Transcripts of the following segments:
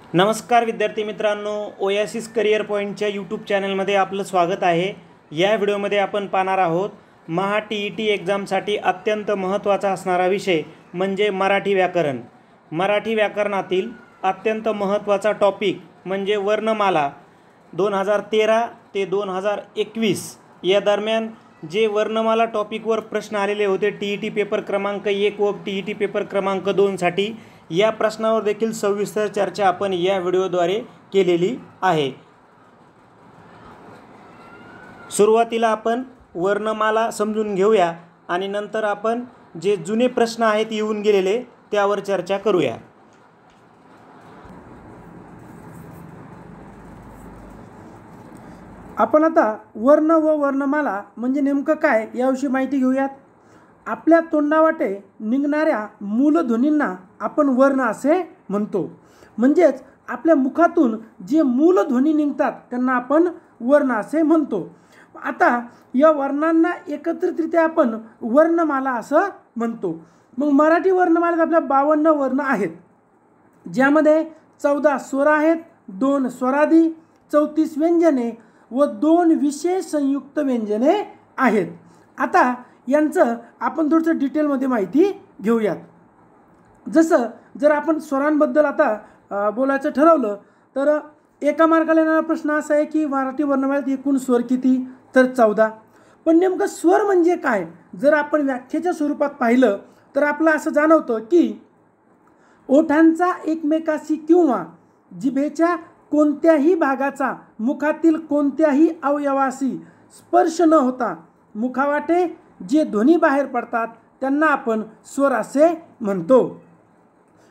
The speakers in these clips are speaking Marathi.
नमस्कार विद्यार्थी मित्रांनो, ओएसिस करिअर पॉईंटच्या यूट्यूब चॅनलमध्ये आपलं स्वागत आहे। या व्हिडिओमध्ये आपण पाहणार आहोत महा TET एक्झामसाठी अत्यंत महत्त्वाचा असणारा विषय म्हणजे मराठी व्याकरण। मराठी व्याकरणातील अत्यंत महत्त्वाचा टॉपिक म्हणजे वर्णमाला। 2013 ते 2021 या दरम्यान जे वर्णमाला टॉपिकवर प्रश्न आलेले होते TET पेपर क्रमांक 1 व TET पेपर क्रमांक 2 साठी, या प्रश्नावर देखील सविस्तर चर्चा आपण या व्हिडिओद्वारे केलेली आहे। सुरुवातीला आपण वर्णमाला समजून घेऊया आणि नंतर आपण जे जुने प्रश्न आहेत येऊन गेलेले त्यावर चर्चा करूया। आपण आता वर्ण व वर्णमाला म्हणजे नेमकं काय याविषयी माहिती घेऊयात। आपल्या तोंडावाटे निघणाऱ्या मूलध्वनींना आपण वर्ण असे म्हणतो। म्हणजेच आपल्या मुखातून जे मूलध्वनी निघतात त्यांना आपण वर्ण असे म्हणतो। आता या वर्णांना एकत्रितरित्या आपण वर्णमाला असं म्हणतो। मग मराठी वर्णमालेत आपल्या 52 वर्ण आहेत, ज्यामध्ये 14 स्वर आहेत, 2 स्वरादी, 34 व्यंजने व 2 विशेष संयुक्त व्यंजने आहेत। आता यांचं आपण थोडंसं डिटेलमध्ये माहिती घेऊयात। जसं जर आपण स्वरांबद्दल आता बोलायचं ठरवलं तर एका मार्काला येणारा प्रश्न असा आहे की मराठी वर्णमालेत एकूण स्वर किती, तर 14। पण नेमकं स्वर म्हणजे काय जर आपण व्याख्येच्या स्वरूपात पाहिलं तर आपलं असं जाणवतं की ओठांचा एकमेकाशी किंवा जिभेच्या कोणत्याही भागाचा मुखातील कोणत्याही अवयवाशी स्पर्श न होता मुखावाटे जे ध्वनी बाहेर पडतात त्यांना आपण स्वर असे म्हणतो।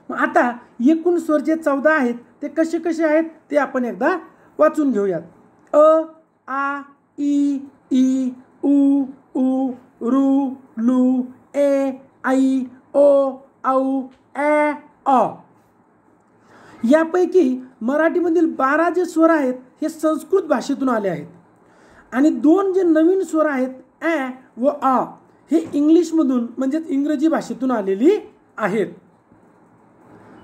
आता एकूण स्वर जे 14 आहेत ते कसे कसे आहेत ते आपण एकदा वाचून घेऊयात। अ, आ, ई, ई, उ, ऊ, रू, लू, ए, ऐ, ओ, औ, ए, अ। यापैकी मराठीमधील 12 जे स्वर आहेत हे संस्कृत भाषेतून आले आहेत आणि 2 जे नवीन स्वर आहेत ए व आ हे इंग्लिशमधून म्हणजेच इंग्रजी भाषेतून आलेली आहेत।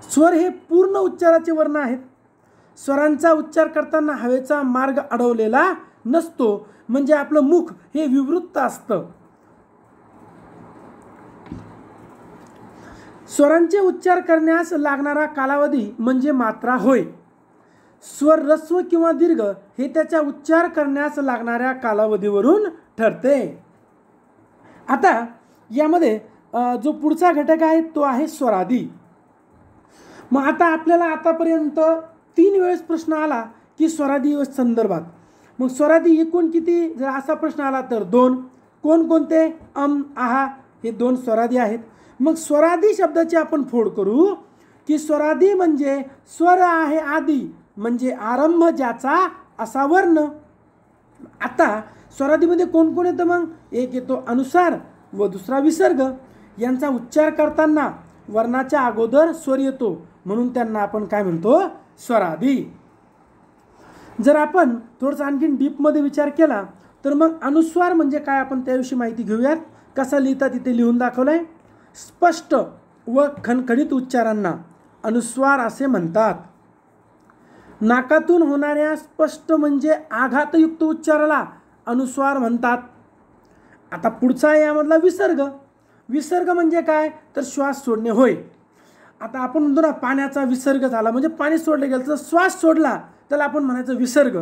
स्वर हे पूर्ण उच्चाराचे वर्ण आहेत। स्वरांचा उच्चार करताना हवेचा मार्ग अडवलेला नसतो, म्हणजे आपलं मुख हे विवृत्त असतं। स्वरांचे उच्चार करण्यास लागणारा कालावधी म्हणजे मात्रा होय। स्वर ऱ्हस्व किंवा दीर्घ हे त्याचा उच्चार करण्यास लागणाऱ्या कालावधीवरून ठरते। आता यामध्ये जो पुढचा घटक आहे तो आहे स्वरादी। मग आता आपल्याला आतापर्यंत 3 वेळेस प्रश्न आला की स्वरादी संदर्भात। मग स्वरादी एकूण किती जर असा प्रश्न आला तर 2। कोणकोणते? आहा हे 2 स्वरादी आहेत। मग स्वरादी शब्दाची आपण फोड करू की स्वरादी म्हणजे स्वर आहे आदी, म्हणजे आरंभ ज्याचा असा वर्ण। आता स्वरादीमध्ये कोण कोण येतं? मग एक येतो अनुस्वार व दुसरा विसर्ग। यांचा उच्चार करताना वर्णाच्या अगोदर स्वर येतो म्हणून त्यांना आपण काय म्हणतो? स्वरादी। जर आपण थोडंसं आणखीन डीपमध्ये विचार केला तर मग अनुस्वार म्हणजे काय आपण त्याविषयी माहिती घेऊयात। कसा लिहितात तिथे लिहून दाखवलंय। स्पष्ट व खणखणीत उच्चारांना अनुस्वार असे म्हणतात। नाकातून होणाऱ्या स्पष्ट म्हणजे आघातयुक्त उच्चाराला अनुस्वार म्हणतात। आता पुढचा यामधला विसर्ग। विसर्ग म्हणजे काय तर श्वास सोडणे होय। आता आपण म्हणतो ना पाण्याचा विसर्ग झाला म्हणजे पाणी सोडलं गेलं, तर श्वास सोडला त्याला आपण म्हणायचं विसर्ग।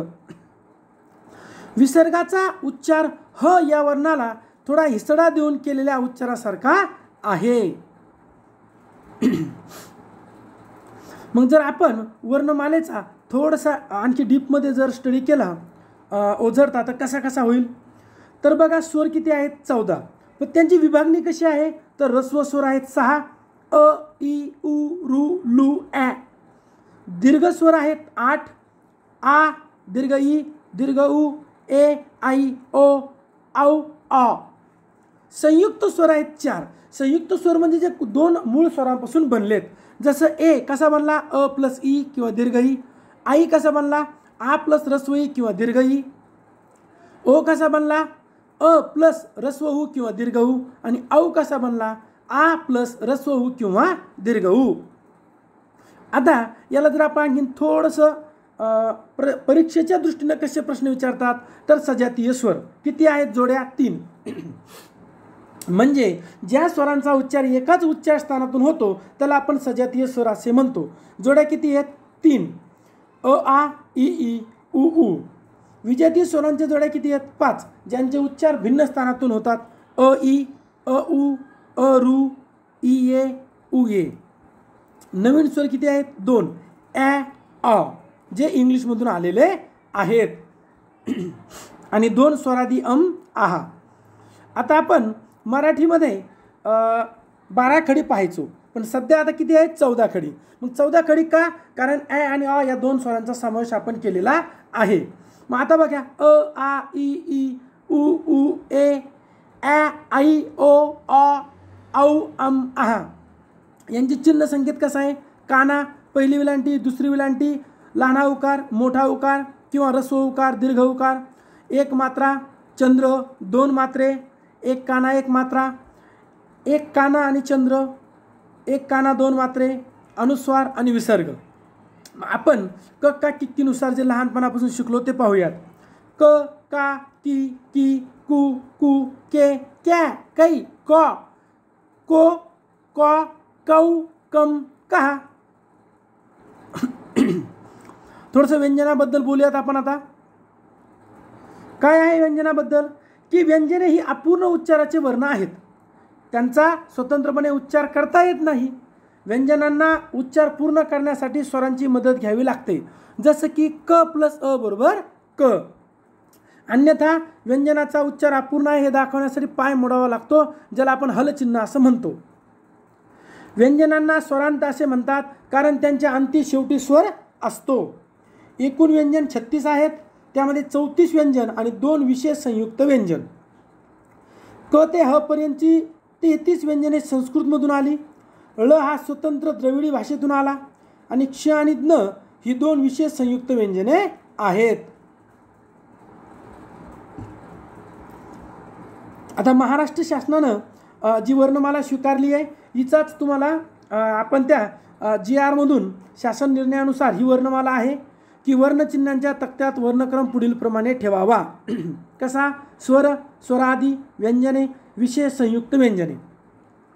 विसर्गाचा उच्चार ह या वर्णाला थोडा हिसडा देऊन केलेल्या उच्चारासारखा आहे। मग जर आपण वर्णमालेचा थोडासा आणखी डीपमध्ये जर स्टडी केला ओझरता तर कसा कसा होईल तर बघा स्वर किती आहेत? 14। पण त्यांची विभागणी कशी आहे तर ऱ्हस्व स्वर आहेत 6, अ, ई, उ, रू, लू, ए। दीर्घ स्वर आहेत 8, आ, दीर्घ ई, दीर्घ उ, ए, ऐ, ओ, औ, अ। संयुक्त स्वर आहेत 4। संयुक्त स्वर म्हणजे जे 2 मूळ स्वरांपासून बनलेत। जसं ए कसा बनला? अ प्लस ई किंवा दीर्घ ई। आई कसा बनला? आ प्लस ऱ्हस्व ई किंवा दीर्घ ई। ओ कसा बनला? अ प्लस ऱ्हस्व उ किंवा दीर्घ उ। आणि औ कसा बनला? आ प्लस ऱ्हस्व उ किंवा दीर्घ उ। आता याला जर आपण आणखीन थोडंसं परीक्षेच्या दृष्टीनं कसे प्रश्न विचारतात तर सजातीय स्वर किती आहेत जोड्या 3. म्हणजे ज्या स्वरांचा उच्चार एकाच उच्चार स्थानातून होतो त्याला आपण सजातीय स्वर असे म्हणतो. जोड्या किती आहेत 3. अ आ इ ई उ ऊ. विजातीय स्वरांच्या जोड्या किती आहेत 5 ज्यांचे उच्चार भिन्न स्थानातून होतात. अ ई अ उ अ रू इ ए उ ए. नवीन स्वर किती आहेत 2 ॲ अ जे इंग्लिशमधून आलेले आहेत आणि 2 स्वरादी आहा. आता आपण मराठीमध्ये 12 खडी पाहायचो पण सध्या आता किती आहेत 14 खडी. मग 14 खडी का कारण ॲ आणि अ या 2 स्वरांचा समावेश आपण केलेला आहे. मग आता बघा अ आ इ ई उ ऊ ए ॲ आई ओ अ औ आहा. यांची चिन्ह संकेत कसा आहे काना पहिली विलांटी दुसरी विलांटी लहाना उकार मोठा उकार किंवा ऱ्हस्व उकार दीर्घ उकार. 1 मात्रा चंद्र 2 मात्रे 1 काना 1 मात्रा 1 काना आणि चंद्र 1 काना 2 मात्रे अनुस्वार आणि विसर्ग. आपण क का किक्कीनुसार जे लहानपणापासून शिकलो ते पाहूयात. क का की की कु कु के क्या कै क को क कौ कम कहा. थोडंसं व्यंजनाबद्दल बोलूयात आपण आता. काय आहे व्यंजनाबद्दल की व्यंजने ही अपूर्ण उच्चाराचे वर्ण आहेत. त्यांचा स्वतंत्रपणे उच्चार करता येत नाही. व्यंजनांना उच्चार पूर्ण करण्यासाठी स्वरांची मदत घ्यावी लागते जसं की क प्लस अ बरोबर क. अन्यथा व्यंजनाचा उच्चार अपूर्ण आहे हे दाखवण्यासाठी पाय मोडावा लागतो ज्याला आपण हलचिन्ह असं म्हणतो. व्यंजनांना स्वरांत असे म्हणतात कारण त्यांच्या अंती शेवटी स्वर असतो. एकूण व्यंजन 36 आहेत त्यामध्ये 34 व्यंजन आणि 2 विशेष संयुक्त व्यंजन. क ते ह पर्यंतची 33 व्यंजने संस्कृतमधून आली. ळ हा स्वतंत्र द्रविडी भाषेतून आला आणि क्ष आणि ज्ञ ही 2 विशेष संयुक्त व्यंजने आहेत. आता महाराष्ट्र शासनानं जी वर्णमाला स्वीकारली आहे हिचाच तुम्हाला आपण त्या GR मधून शासन निर्णयानुसार ही वर्णमाला आहे की वर्णचिन्हांच्या तक्त्यात वर्णक्रम पुढील प्रमाणे ठेवावा. कसा स्वर स्वरादी व्यंजने विशेष संयुक्त व्यंजने.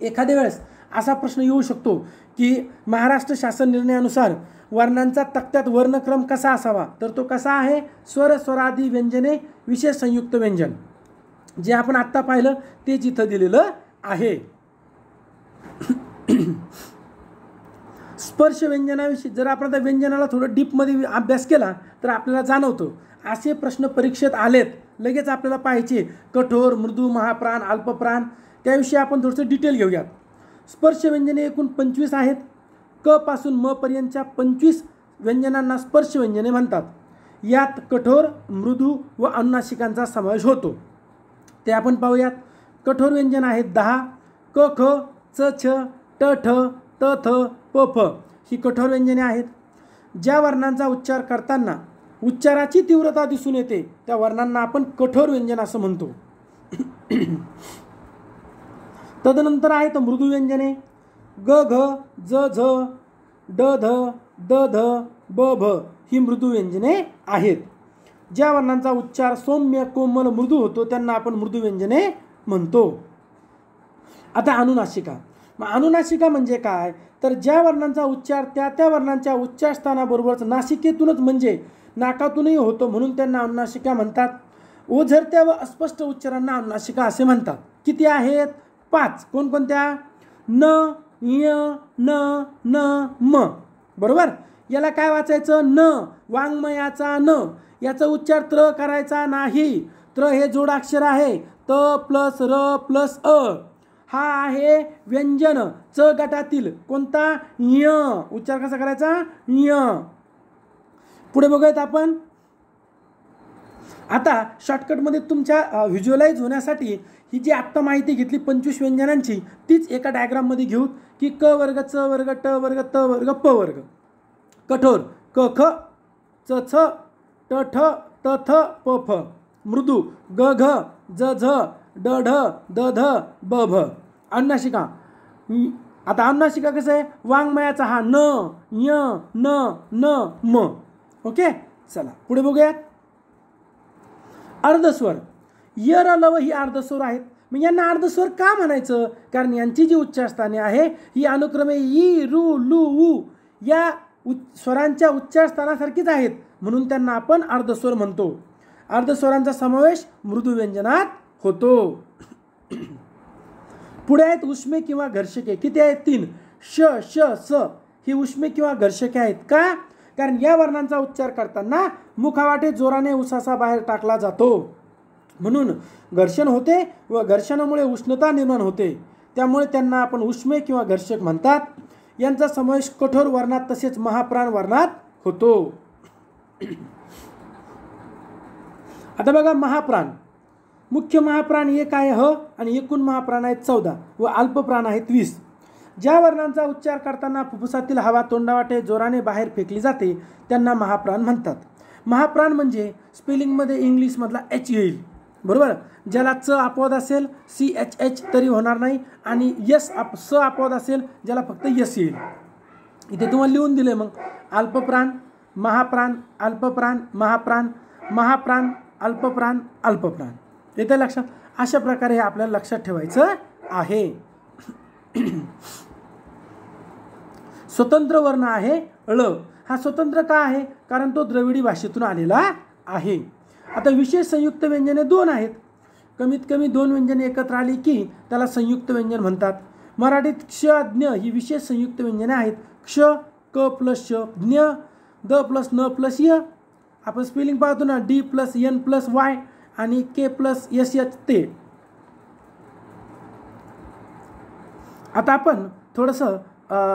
एखाद्या वेळेस असा प्रश्न येऊ शकतो की महाराष्ट्र शासन निर्णयानुसार वर्णांचा तक्त्यात वर्णक्रम कसा असावा तर तो कसा आहे स्वर स्वरादी व्यंजने विशेष संयुक्त व्यंजन. जे आपण आत्ता पाहिलं तेच इथं दिलेलं आहे. स्पर्श व्यंजनाविषयी जर आपण आता व्यंजनाला थोडं डीपमध्ये अभ्यास केला तर आपल्याला जाणवतो असे प्रश्न परीक्षेत आलेत लगेच आपल्याला पाहायचे कठोर मृदू महाप्राण अल्पप्राण त्याविषयी आपण थोडंसं डिटेल घेऊयात. स्पर्श व्यंजने एकूण 25 आहेत. क पासून म पर्यंतच्या 25 व्यंजनांना स्पर्श व्यंजने म्हणतात. यात कठोर मृदू व अनुनासिकांचा समावेश होतो ते आपण पाहूयात. कठोर व्यंजन आहेत 10. क ख च छ ट ठ त थ प फ ही कठोर व्यंजने आहेत. ज्या वर्णांचा उच्चार करताना उच्चाराची तीव्रता दिसून येते त्या वर्णांना आपण कठोर व्यंजन असं म्हणतो. तदनंतर आहेत मृदू व्यंजने. ग घ ज झ ड ध द ध ब भ ही मृदू व्यंजने आहेत. ज्या वर्णांचा उच्चार सौम्य कोमल मृदू होतो त्यांना आपण मृदू व्यंजने म्हणतो. आता अनुनासिका. मग अनुनासिका म्हणजे काय तर ज्या वर्णांचा उच्चार त्या वर्णांच्या उच्चारस्थानाबरोबरच नासिकेतूनच म्हणजे नाकातूनही होतो म्हणून त्यांना अनुनासिका म्हणतात. ओझरत्या व अस्पष्ट उच्चारांना अनुनासिका असे म्हणतात. किती आहेत 5. कोणकोणत्या न य न न म बरोबर. याला काय वाचायचं न वाङ्मयाचा न याचा उच्चार त्र करायचा नाही. त्र हे जोडाक्षर आहे. त प्लस र प्लस अ हा आहे व्यंजन च गटातील कोणता य. उच्चार कसा करायचा य. पुढे बघूयात आपण. आता शॉर्टकटमध्ये तुमच्या व्हिज्युअलाइज होण्यासाठी ही जी आत्ता माहिती घेतली 25 व्यंजनांची तीच एका डायग्राममध्ये घेऊ की क वर्ग च वर्ग ट वर्ग त वर्ग प वर्ग. कठोर क ख च छ ट ठ त थ प फ. मृदू ग घ ज झ ड ढ द ध ब भ. अनुनासिका आता अनुनासिका कसं आहे, वाङ्मयाचा हा न, य, न, म. ओके, चला पुढे बघूयात. अर्धस्वर, य, र, ल, व ही अर्धस्वर आहेत. मग यांना अर्धस्वर का म्हणायचं? कारण यांची जी उच्चारस्थाने आहे ही अनुक्रमे इ, रू, लू, उ या स्वरांच्या उच्चारस्थानासारखीच आहेत, म्हणून त्यांना आपण अर्धस्वर म्हणतो. अर्धस्वरांचा समावेश मृदू व्यंजनात होतो. पुढे आहेत उष्मे किंवा घर्षके. किती आहेत? 3. श, श, स ही उष्मे किंवा घर्षके आहेत. का? कारण या वर्णांचा उच्चार करताना मुखावाटे जोराने उसासा बाहेर टाकला जातो, म्हणून घर्षण होते व घर्षणामुळे उष्णता निर्माण होते, त्यामुळे त्यांना आपण उष्मे किंवा घर्षक म्हणतात. यांचा समावेश कठोर वर्णात तसेच महाप्राण वर्णात होतो. आता बघा महाप्राण. मुख्य महाप्राण 1 आहे ह आणि एकूण महाप्राण आहेत 14 व अल्पप्राण आहेत 20. ज्या वर्णांचा उच्चार करताना फुफ्फुसातील हवा तोंडावाटे जोराने बाहेर फेकली जाते त्यांना महाप्राण म्हणतात. महाप्राण म्हणजे स्पेलिंगमध्ये इंग्लिशमधला एच येईल, बरोबर. ज्याला च अपवाद असेल CHH तरी होणार नाही, आणि स अपवाद असेल ज्याला फक्त यस येईल. इथे तुम्हाला लिहून दिले मग अल्पप्राण, महाप्राण, अल्पप्राण, महाप्राण, महाप्राण, अल्पप्राण, अल्पप्राण. येते लक्षात? अशा प्रकारे हे आपल्याला लक्षात ठेवायचं आहे. स्वतंत्र वर्ण आहे ळ. हा स्वतंत्र का आहे? कारण तो द्रविडी भाषेतून आलेला आहे. आता विशेष संयुक्त व्यंजने 2 आहेत. कमीत कमी 2 व्यंजने एकत्र आली की त्याला संयुक्त व्यंजन म्हणतात. मराठीत क्ष, ज्ञ ही विशेष संयुक्त व्यंजने आहेत. क्ष, क प्लस श, ज्ञ, द प्लस न प्लस य. आपण स्पेलिंग पाहतो ना, D plus N plus Y आणि K प्लस SH ते. आता आपण थोडंसं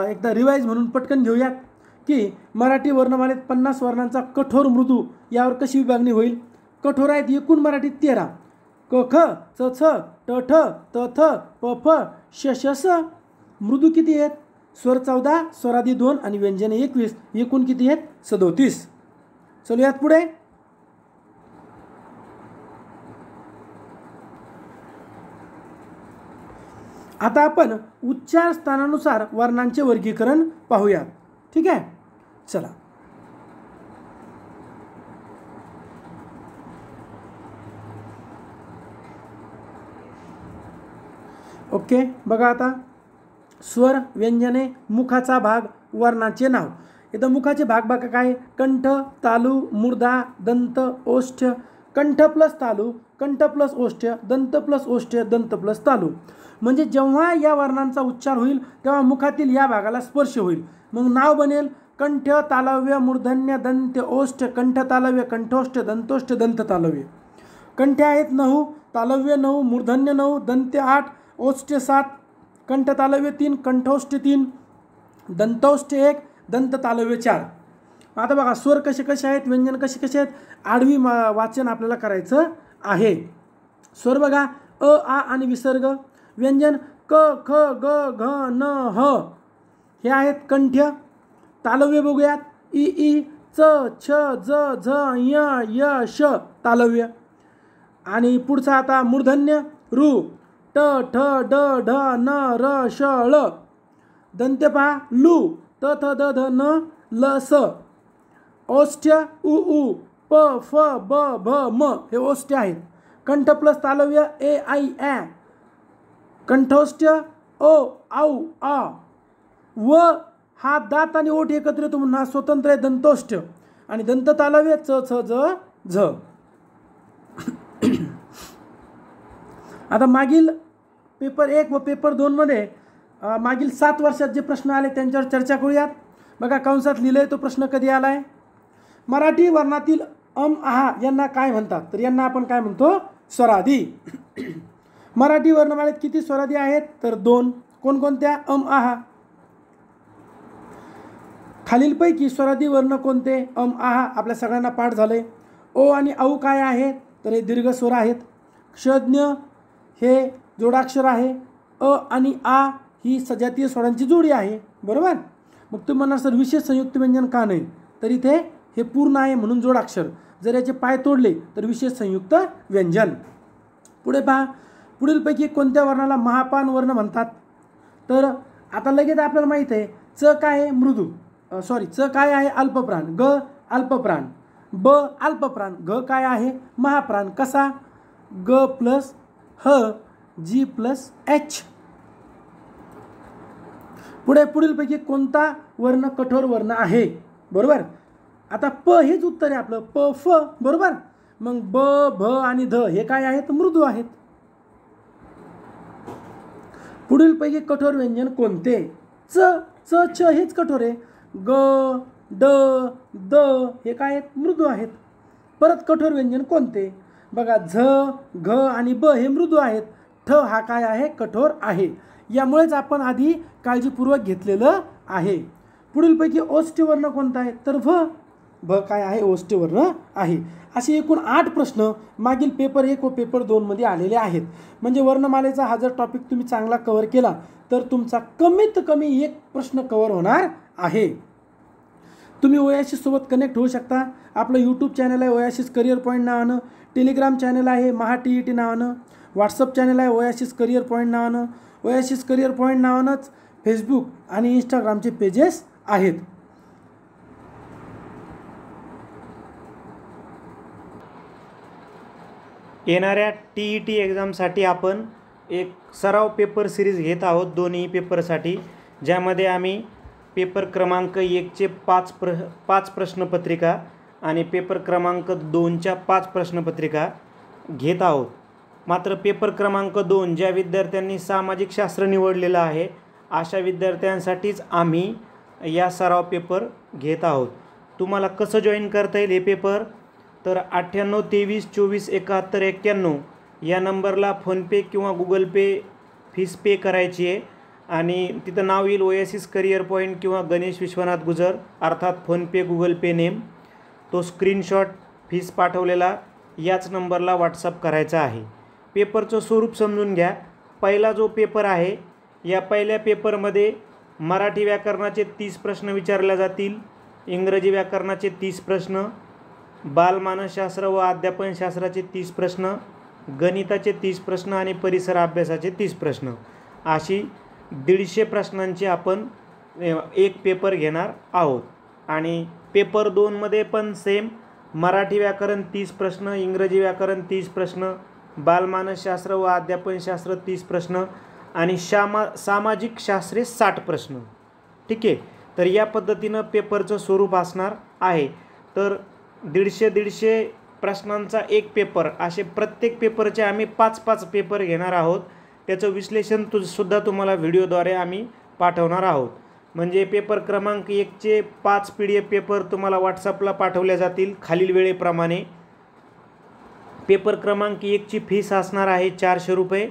एकदा रिवाईज म्हणून पटकन घेऊयात की मराठी वर्णमालेत 50 वर्णांचा कठोर मृदू यावर कशी विभागणी होईल. कठोर आहेत एकूण मराठीत 13. क, ख, च, छ, ट, ठ, त, थ, प, फ, श, श, स. मृदू किती आहेत? स्वर 14, स्वरादी 2 आणि व्यंजने 21. एकूण किती आहेत? 37. चलूयात पुढे. आता आपण उच्चार स्थानानुसार वर्णांचे वर्गीकरण पाहूयात. ठीक आहे, चला. ओके, बघा आता स्वर, व्यंजने, मुखाचा भाग, वर्णाचे नाव. इथं मुखाचे भाग बघा काय? कंठ, तालू, मूर्धा, दंत, ओष्ठ. कंठ प्लस तालू, कंठ प्लस ओष्ठ, दंत प्लस ओष्ठ, दंत प्लस तालू. म्हणजे जेव्हा या वर्णांचा उच्चार होईल तेव्हा मुखातील या भागाला स्पर्श होईल. मग नाव बनेल कंठ, तालव्य, मूर्धन्य, दंत, ओष्ठ, कंठ तालव्य, कंठोष्ठ, दंतोष्ठ, दंत तालव्य. कंठे आहेत 9, तालव्य 9, मूर्धन्य 9, दंत 8, ओष्ठ 7, कंठ तालव्य 3, कंठोष्ठ 3, दंतोष्ठ 1, दंत तालव्य 4. आता बघा स्वर कसे कसे आहेत, व्यंजन कसे कसे आहेत. आडवी वाचन आपल्याला करायचं आहे. स्वर बघा अ, आ आणि विसर्ग. व्यंजन क, ख, ग, घ, न, ह हे आहेत कंठ्य. तालव्य बघूयात इ, ई, च, छ, ज, झ, य, य, श तालव्य. आणि पुढचा आता मूर्धन्य रू, ट, ठ, ड, ढ, न, र, श, ळ. दंत्य पहा लू, त, थ, द, ध, न, ल, स. ओष्ठ्य उ, उ, प, फ, ब, भ, म हे ओष्ठ्य आहेत. कंठ प्लस तालव्य ए, आई, ॲ. कंठोष्ठ ओ, आऊ, आ. व हा दात आणि ओठ एकत्र येतो म्हणून हा स्वतंत्र आहे दंतोष्ठ. आणि दंत तालव्य च, छ, ज, झ. आता मागील पेपर 1 व पेपर 2 मध्ये मागील 7 वर्षात जे प्रश्न आले त्यांच्यावर चर्चा करूयात. बघा कंसात लिहिलंय तो प्रश्न कधी आलाय. मराठी वर्णातील आहा यांना काय म्हणतात? तर यांना आपण काय म्हणतो? स्वरादी. मराठी वर्णमालेत किती स्वरादी आहेत? तर 2. कोणकोणत्या? आहा. खालीलपैकी स्वरादी वर्ण कोणते? आहा आपल्या सगळ्यांना पाठ झाले. ओ आणि औ काय आहे? तर हे दीर्घ स्वर आहेत. क्षज्ञ हे जोडाक्षर आहे. अ आणि आ ही सजातीय स्वरांची जोडी आहे, बरोबर. मग तुम्ही म्हणणार सर विशेष संयुक्त व्यंजन का नाही? तर इथे हे पूर्ण आहे म्हणून जोडाक्षर. जर याचे पाय तोडले तर विशेष संयुक्त व्यंजन. पुढे पहा, पुढीलपैकी कोणत्या वर्णाला महापान वर्ण म्हणतात? तर आता लगेच आपल्याला माहीत आहे च काय आहे मृदू, च काय आहे अल्पप्राण, ग अल्पप्राण, ब अल्पप्राण, घ काय आहे महाप्राण. कसा ग प्लस ह जी प्लस एच. पुढीलपैकी कोणता वर्ण कठोर वर्ण आहे. बरोबर. आता प हेच उत्तर आहे आपलं, प फ. बरोबर. मग ब भ आणि ध हे काय आहेत मृदू आहेत. पुढीलपैकी कठोर व्यंजन कोणते. च च छ हेच कठोर आहे. ग ड द हे काय आहेत मृदू आहेत. परत कठोर व्यंजन कोणते बघा, झ घ आणि ब हे मृदू आहेत. ठ हा काय आहे कठोर आहे. यामुळेच आपण आधी काळजीपूर्वक घेतलेलं आहे. पुढीलपैकी ओष्ठी वर्ण कोणता आहे तर भ. भ काय आहे ओष्ठी वर्ण आहे. असे एकूण 8 प्रश्न मागील पेपर 1 व पेपर 2 मध्ये आलेले आहेत. म्हणजे वर्णमालेचा हा जर टॉपिक तुम्ही चांगला कव्हर केला तर तुमचा कमीत कमी 1 प्रश्न कव्हर होणार आहे. तुम्ही ओएसिस सोबत कनेक्ट होऊ शकता. आपलं यूट्यूब चॅनल आहे ओएसिस करिअर पॉईंट नावानं, टेलिग्राम चॅनल आहे महा TET नावानं, व्हॉट्सअप चॅनल आहे ओएसिस करिअर पॉईंट नावानं, ओएसिस करिअर पॉईंट नावानंच फेसबुक आणि इंस्टाग्रामचे पेजेस आहेत. येणाऱ्या TET एक्झामसाठी आपण एक सराव पेपर सिरीज घेत आहोत दोन्ही पेपरसाठी, ज्यामध्ये आम्ही पेपर क्रमांक 1चे 5 प्रश्नपत्रिका आणि पेपर क्रमांक 2च्या 5 प्रश्नपत्रिका घेत आहोत. मात्र पेपर क्रमांक 2 ज्या विद्यार्थ्यांनी सामाजिक शास्त्र निवडलेलं आहे अशा विद्यार्थ्यांसाठीच आम्ही या सराव पेपर घेत आहोत. तुम्हाला कसं जॉईन करता येईल हे पेपर तर 98 23 24 71 91 या नंबरला फोनपे किंवा गुगल पे फीस पे करायची आहे आणि तिथं नाव येईल ओएसिस करिअर पॉईंट किंवा गणेश विश्वनाथ गुजर अर्थात फोनपे गुगल पे नेम. तो स्क्रीनशॉट फीस पाठवलेला याच नंबरला व्हॉट्सअप करायचा आहे. पेपरचं स्वरूप समजून घ्या. पहिला जो पेपर आहे या पहिल्या पेपरमध्ये मराठी व्याकरणाचे 30 प्रश्न विचारले जातील, इंग्रजी व्याकरणाचे 30 प्रश्न, बालमानसशास्त्र व अध्यापनशास्त्राचे 30 प्रश्न, गणिताचे 30 प्रश्न आणि परिसर अभ्यासाचे 30 प्रश्न. अशी 150 प्रश्नांची आपण एक पेपर घेणार आहोत. आणि पेपर 2मध्ये पण सेम मराठी व्याकरण 30 प्रश्न, इंग्रजी व्याकरण 30 प्रश्न, बालमानसशास्त्र व अध्यापनशास्त्र 30 प्रश्न आणि सामाजिक शास्त्रे 60 प्रश्न. ठीक आहे. तर या पद्धतीनं पेपरचं स्वरूप असणार आहे. तर 150 प्रश्नांचा एक पेपर, असे प्रत्येक पेपरचे आम्ही 5 पेपर घेणार आहोत. त्याचं विश्लेषण सुद्धा तुम्हाला व्हिडिओद्वारे आम्ही पाठवणार आहोत. म्हणजे पेपर क्रमांक 1चे 5 PDF पेपर तुम्हाला व्हॉट्सअपला पाठवले जातील खालील वेळेप्रमाणे. पेपर क्रमांक 1ची फीस असणार आहे 400 रुपये,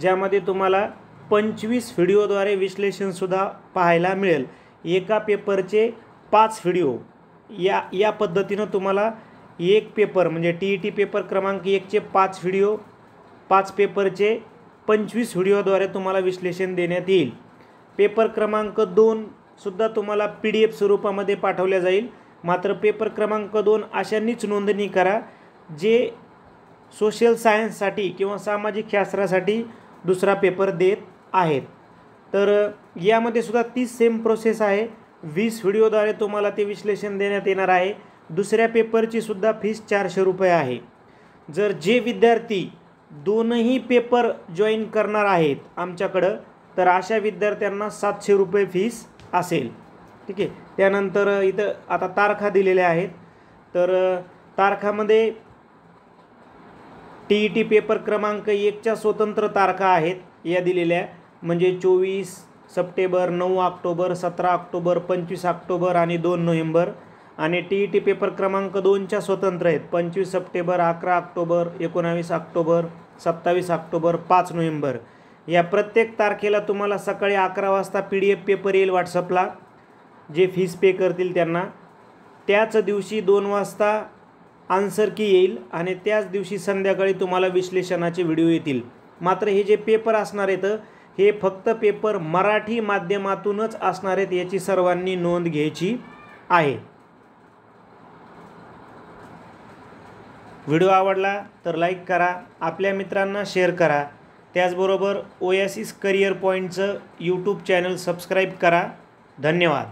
ज्यामध्ये तुम्हाला 25 व्हिडिओद्वारे विश्लेषणसुद्धा पाहायला मिळेल. एका पेपरचे 5 व्हिडिओ या पद्धतीनं तुम्हाला एक पेपर म्हणजे TET पेपर क्रमांक 1चे 5 व्हिडिओ, 5 पेपरचे 25 व्हिडिओद्वारे तुम्हाला विश्लेषण देण्यात येईल. पेपर क्रमांक 2 सुद्धा तुम्हाला PDF स्वरूपामध्ये पाठवल्या जाईल. मात्र पेपर क्रमांक 2 अशांनीच नोंदणी करा जे सोशल सायन्ससाठी किंवा सामाजिक शास्त्रासाठी दुसरा पेपर देत आहेत. तर यामध्ये सुद्धा तीच सेम प्रोसेस आहे. 20 व्हिडिओद्वारे तुम्हाला ते विश्लेषण देण्यात येणार आहे. दुसऱ्या पेपरची सुद्धा फीस 400 रुपये आहे. जर जे विद्यार्थी दोनही पेपर जॉईन करणार आहेत आमच्याकडं तर अशा विद्यार्थ्यांना 700 रुपये फीस असेल. ठीक आहे. त्यानंतर इथं आता तारखा दिलेल्या आहेत. तर तारखामध्ये TET पेपर क्रमांक 1च्या स्वतंत्र तारखा आहेत या दिलेल्या, म्हणजे 24 सप्टेंबर, 9 ऑक्टोबर, 17 ऑक्टोबर, 25 ऑक्टोबर आणि 2 नोव्हेंबर. आणि TET पेपर क्रमांक 2च्या स्वतंत्र आहेत 25 September, 11 October, 19 October, 27 October, 5 November. या प्रत्येक तारखेला तुम्हाला सकाळी 11 वाजता PDF पेपर येईल व्हॉट्सअपला, जे फीस पे करतील त्यांना. त्याच दिवशी 2 वाजता आन्सर की येईल आणि त्याच दिवशी संध्याकाळी तुम्हाला विश्लेषणाचे व्हिडिओ येतील. मात्र हे जे पेपर असणार आहेत हे फक्त पेपर मराठी माध्यमातूनच असणार आहेत, याची सर्वांनी नोंद घ्यायची आहे. व्हिडिओ आवडला तर लाईक करा, आपल्या मित्रांना शेअर करा. त्याचबरोबर ओएसिस करिअर पॉईंटचं यूट्यूब चॅनल सबस्क्राईब करा. धन्यवाद.